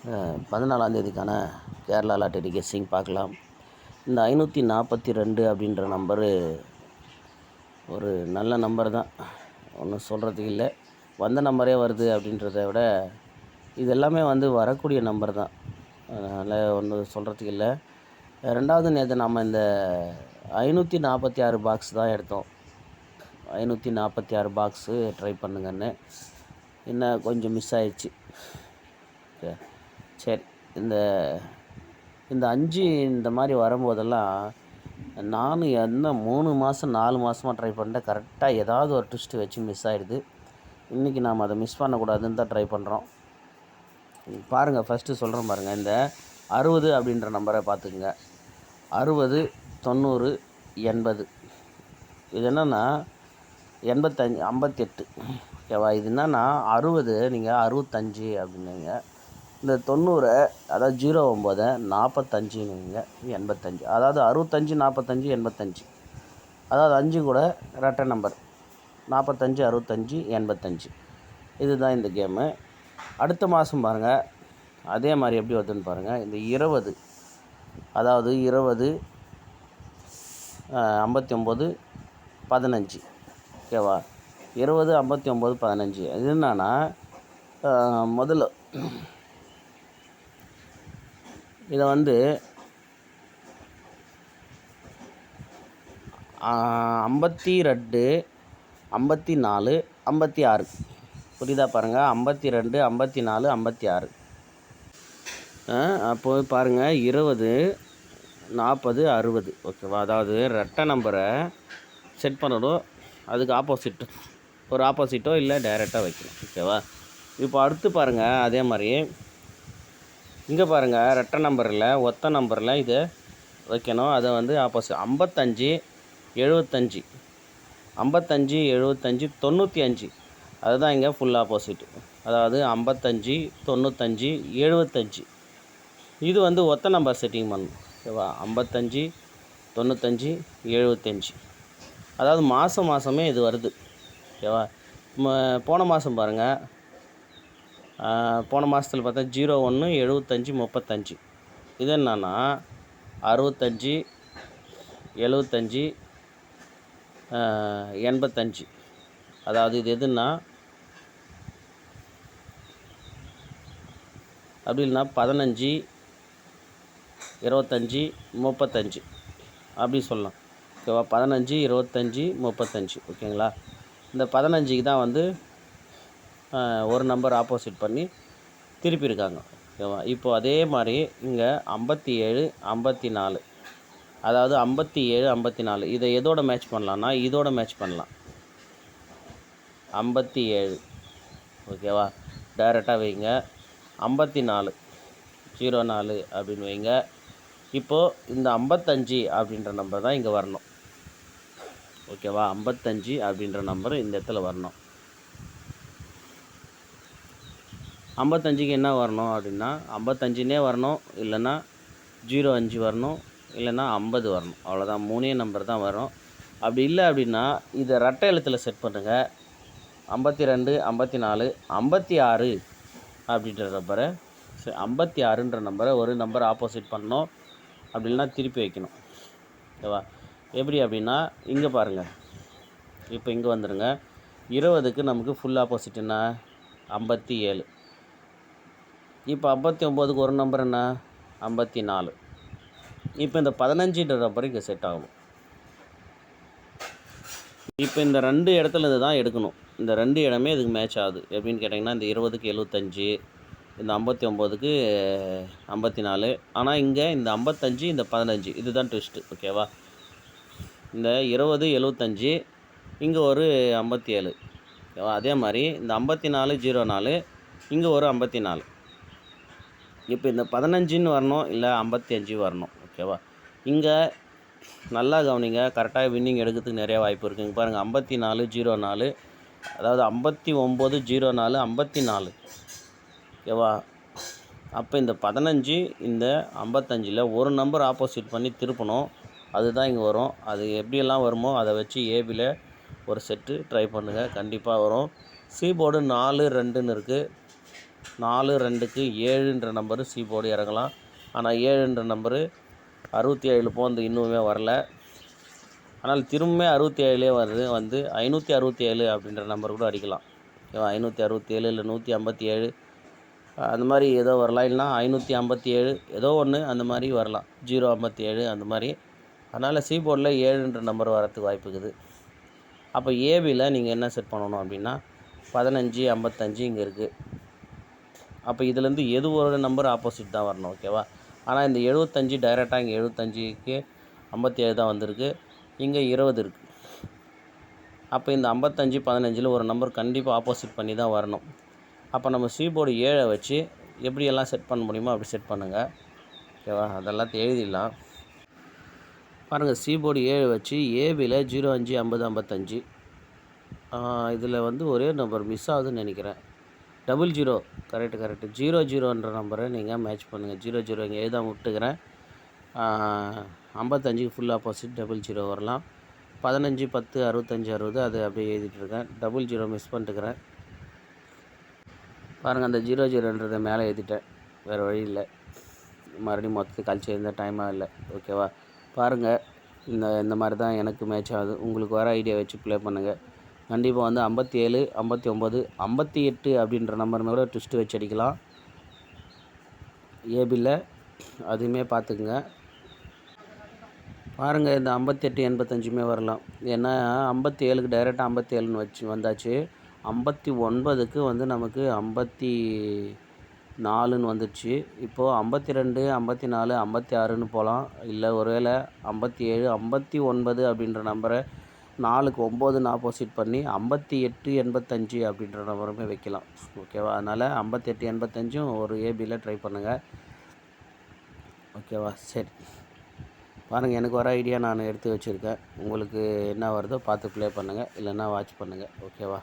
14ஆம் தேதிக்கான Kerala lottery guessing பார்க்கலாம். இந்த 542 அப்படின்ற நம்பரு ஒரு நல்ல நம்பர் தான், ஒன்றும் சொல்கிறதுக்கு இல்லை. வந்த நம்பரே வருது அப்படின்றத விட இது எல்லாமே வரக்கூடிய நம்பர் தான், அதனால் ஒன்றும் சொல்கிறதுக்கு இல்லை. ரெண்டாவது, நேற்று நம்ம இந்த 546 பாக்ஸ் தான் எடுத்தோம். 546 பாக்ஸு ட்ரை பண்ணுங்கன்னு, இன்னும் கொஞ்சம் மிஸ் ஆயிடுச்சு. சரி, இந்த 5 இந்த மாதிரி வரும்போதெல்லாம் நான் என்ன 3 மாதம் 4 மாதமாக ட்ரை பண்ணிட்டேன். கரெக்டாக ஏதாவது ஒரு ட்விஸ்ட்டு வச்சு மிஸ் ஆகிடுது. இன்றைக்கி நாம் அதை மிஸ் பண்ணக்கூடாதுன்னு தான் ட்ரை பண்ணுறோம். பாருங்கள், ஃபஸ்ட்டு சொல்கிறேன் பாருங்கள். இந்த 60 அப்படின்ற நம்பரை பார்த்துக்குங்க. 60, 90, 80. இது என்னென்னா 85, 58. ஓகேவா? இது என்னென்னா 60 நீங்கள் 65 அப்படின்னீங்க. இந்த 90, அதாவது 09 45ன்னுவீங்க. 85, அதாவது 65, 45, 85. அதாவது 5 கூட ரெட்டை நம்பர் 45, 65, 85. இதுதான் இந்த கேமு. அடுத்த மாதம் பாருங்கள், அதே மாதிரி எப்படி வருதுன்னு பாருங்கள். இந்த 20, அதாவது 20, 59, 15. ஓகேவா? 20, 59, 15. இது என்னன்னா முதல்ல இதை 52, 54, 56. புரியுதா? பாருங்கள், 52, 54, 56. அப்போது பாருங்கள், 20, 40, 60. ஓகேவா? அதாவது ரெட்டை நம்பரை செட் பண்ணணும், அதுக்கு ஆப்போசிட்டோ இல்லை டைரெக்டாக வைக்கணும். ஓகேவா? இப்போ அடுத்து பாருங்கள், அதே மாதிரி இங்கே பாருங்கள், ரெட்டை நம்பரில் ஒத்த நம்பரில் இதை வைக்கணும். அதை ஆப்போசிட் 55, 75, 55, 75, 95. அதுதான் இங்கே ஃபுல் ஆப்போசிட். அதாவது 55, 95, 75. இது ஒத்த நம்பர் செட்டிங் பண்ணணும். ஓகேவா? 55, 95, 75. அதாவது மாதமே இது வருது. ஓகேவா? போன மாதம் பாருங்கள், போன மாதத்தில் பார்த்தா 01, 75, 35. இது என்னன்னா 65, 75, 85. அதாவது இது எதுன்னா அப்படி இல்லைன்னா 15, 25, 35 அப்படி சொல்லலாம். ஓகேவா? 15, 25, 35. ஓகேங்களா? இந்த 15க்கு தான் ஒரு நம்பர் ஆப்போசிட் பண்ணி திருப்பியிருக்காங்க. ஓகேவா? இப்போது அதே மாதிரி இங்கே 57, 54. அதாவது 57, 54. இதை எதோட மேட்ச் பண்ணலான்னா இதோட மேட்ச் பண்ணலாம். 57. ஓகேவா? டைரெக்டாக வைங்க. 54, 04 அப்படின்னு வைங்க. இப்போது இந்த 55 அப்படின்ற நம்பர் தான் இங்கே வரணும். ஓகேவா? 55 அப்படின்ற நம்பர் இந்த இடத்துல வரணும். 55க்கு என்ன வரணும் அப்படின்னா 55னே வரணும், இல்லைன்னா 05 வரணும், இல்லைன்னா 50 வரணும். அவ்வளோதான், 3 நம்பர் தான் வரும். அப்படி இல்லை அப்படின்னா இதை ரெட்டை எழுத்தில் செட் பண்ணுங்கள். 52, 54, 56 அப்படின்ற நம்பரை 56ன்ற நம்பரை ஒரு நம்பர் ஆப்போசிட் பண்ணணும். அப்படி இல்லைன்னா திருப்பி வைக்கணும். ஓகேவா? எப்படி அப்படின்னா இங்கே பாருங்கள், இப்போ இங்கே வந்துடுங்க. 20க்கு நமக்கு ஃபுல் ஆப்போசிட் என்ன? 57. இப்போ 59க்கு ஒரு நம்பர் என்ன? 54. இப்போ இந்த 15ன்ற நம்பர் இங்கே செட் ஆகணும். இப்போ இந்த 2 இடத்துல இது தான் எடுக்கணும். இந்த 2 இடமே இதுக்கு மேட்ச் ஆகுது. எப்படின்னு கேட்டிங்கன்னா, இந்த 20க்கு 75, இந்த 59க்கு 54. ஆனால் இங்கே இந்த 55, இந்த 15 இதுதான் ட்விஸ்ட்டு. ஓகேவா? இந்த 20, 75, இங்கே ஒரு 57. ஓகேவா? அதே மாதிரி இந்த 54, 04, இங்கே ஒரு 54. இப்போ இந்த 15ன்னு வரணும், இல்லை 55 வரணும். ஓகேவா? இங்கே நல்லா கவனிங்க, கரெக்டாக வின்னிங் எடுக்கிறதுக்கு நிறைய வாய்ப்பு இருக்குது. இங்கே பாருங்கள், 54, 04, அதாவது 59, 04, 54. ஓகேவா? அப்போ இந்த 15, இந்த 55ல் ஒரு நம்பர் ஆப்போசிட் பண்ணி திருப்பணும். அதுதான் இங்கே வரும். அது எப்படியெல்லாம் வருமோ அதை வச்சு ஏபியில் ஒரு செட்டு ட்ரை பண்ணுங்கள், கண்டிப்பாக வரும். சி போர்டு 4, 2ன்னு இருக்குது. 4 2க்கு 7ன்ற நம்பரு சி போர்டு இறங்கலாம். ஆனால் 7ன்ற நம்பரு 67 போந்து இன்னுமே வரல. ஆனால் திரும்ப 67 வருது வந்து 567 அப்படின்ற நம்பர் கூட அடிக்கலாம். ஓகேவா? 567 இல்லை 157 அந்த மாதிரி ஏதோ வரலாம். இல்லைனா 557 ஏதோ ஒன்று அந்த மாதிரி வரலாம். 057 அந்த மாதிரி. அதனால் சி போர்டில் 7ன்ற நம்பர் வரத்துக்கு வாய்ப்பு இருக்குது. அப்போ ஏபியில் நீங்கள் என்ன செட் பண்ணணும் அப்படின்னா 15 55 இங்கே இருக்குது. அப்போ இதுலேருந்து எது ஒரு நம்பர் ஆப்போசிட் தான் வரணும். ஓகேவா? ஆனால் இந்த 75 டைரெக்டாக இங்கே 75க்கு 57 தான் வந்திருக்கு. இங்கே 20 இருக்குது. அப்போ இந்த 55 15 ஒரு நம்பர் கண்டிப்பாக ஆப்போசிட் பண்ணி தான் வரணும். அப்போ நம்ம சி போர்டு 7 வச்சு எப்படியெல்லாம் செட் பண்ண முடியுமோ அப்படி செட் பண்ணுங்கள். ஓகேவா? அதெல்லாம் எழுதிடலாம். பாருங்கள், சி போர்டு 7 வச்சு ஏபியில் 05 50 55 இதில் வந்து ஒரே நம்பர் மிஸ் ஆகுதுன்னு நினைக்கிறேன். 00 கரெக்டு 00ன்ற நம்பரை நீங்கள் மேட்ச் பண்ணுங்கள். 00 இங்கே எழுதாம விட்டுக்கிறேன். 55க்கு ஃபுல் ஆப்போசிட் 00 வரலாம். 15 10 65 60 அது அப்படியே எழுதிட்டுருக்கேன். 00 மிஸ் பண்ணிட்டுக்கிறேன். பாருங்கள், அந்த 00ன்றதை மேலே எழுதிட்டேன். வேறு வழி இல்லை. மறுபடியும் மொத்தத்துக்கு கழிச்சு எழுந்த டைமாக இல்லை. ஓகேவா? பாருங்கள், இந்த மாதிரி தான் எனக்கு மேட்ச் ஆகுது. உங்களுக்கு வர ஐடியா வச்சு ப்ளே பண்ணுங்கள். கண்டிப்பாக வந்து 57 59 58 அப்படின்ற நம்பர் மேலே ட்விஸ்ட்டு வச்சு அடிக்கலாம். ஏபியில் அதுவுமே பார்த்துக்குங்க. பாருங்கள், இந்த 58 85மே வரலாம். ஏன்னா 57க்கு டைரெக்டாக 57ன்னு வச்சு வந்தாச்சு. 59க்கு வந்து நமக்கு 54ன்னு வந்துடுச்சு. இப்போது 52 54 56ன்னு போகலாம். இல்லை ஒருவேளை 57 59 அப்படின்ற நம்பரை 4க்கு 9ன்னு ஆப்போசிட் பண்ணி 58 85 அப்படின்ற நம்பருமே வைக்கலாம். ஓகேவா? அதனால் 58 85 ஒரு ஏபியில் ட்ரை பண்ணுங்கள். ஓகேவா? சரி, பாருங்கள், எனக்கு வர ஐடியா நான் எடுத்து வச்சுருக்கேன். உங்களுக்கு என்ன வருதோ பார்த்து ப்ளே பண்ணுங்கள். இல்லைன்னா வாட்ச் பண்ணுங்கள். ஓகேவா?